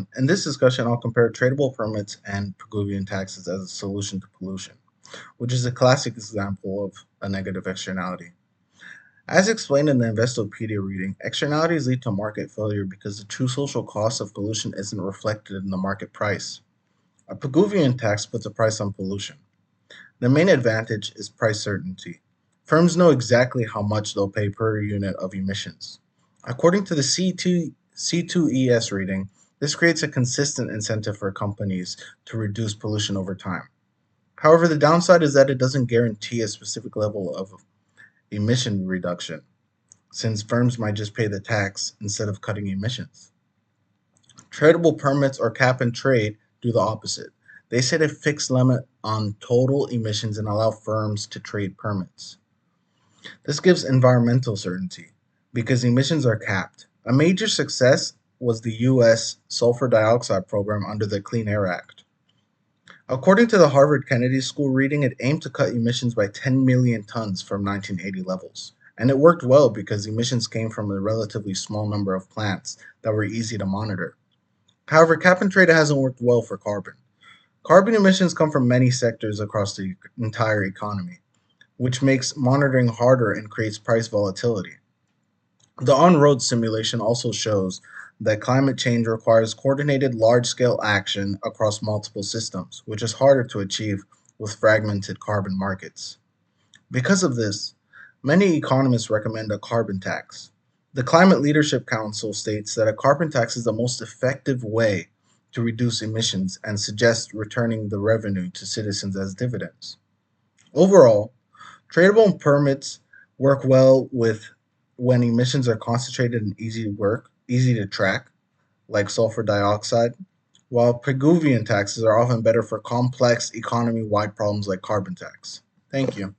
everyone. In this discussion, I'll compare tradable permits and Pigouvian taxes as a solution to pollution, which is a classic example of a negative externality. As explained in the Investopedia reading, externalities lead to market failure because the true social cost of pollution isn't reflected in the market price. A Pigouvian tax puts a price on pollution. The main advantage is price certainty. Firms know exactly how much they'll pay per unit of emissions. According to the C2ES reading, this creates a consistent incentive for companies to reduce pollution over time. However, the downside is that it doesn't guarantee a specific level of emission reduction, since firms might just pay the tax instead of cutting emissions. Tradable permits or cap and trade do the opposite. They set a fixed limit on total emissions and allow firms to trade permits. This gives environmental certainty because emissions are capped. A major success was the US sulfur dioxide program under the Clean Air Act. According to the Harvard Kennedy School reading, it aimed to cut emissions by 10 million tons from 1980 levels. And it worked well because emissions came from a relatively small number of plants that were easy to monitor. However, cap and trade hasn't worked well for carbon. Carbon emissions come from many sectors across the entire economy, which makes monitoring harder and creates price volatility. The on road simulation also shows that climate change requires coordinated large scale action across multiple systems, which is harder to achieve with fragmented carbon markets. Because of this, many economists recommend a carbon tax. The Climate Leadership Council states that a carbon tax is the most effective way to reduce emissions and suggests returning the revenue to citizens as dividends. Overall, tradable permits work well with when emissions are concentrated and easy to track, like sulfur dioxide, while Pigouvian taxes are often better for complex economy-wide problems like carbon tax. Thank you.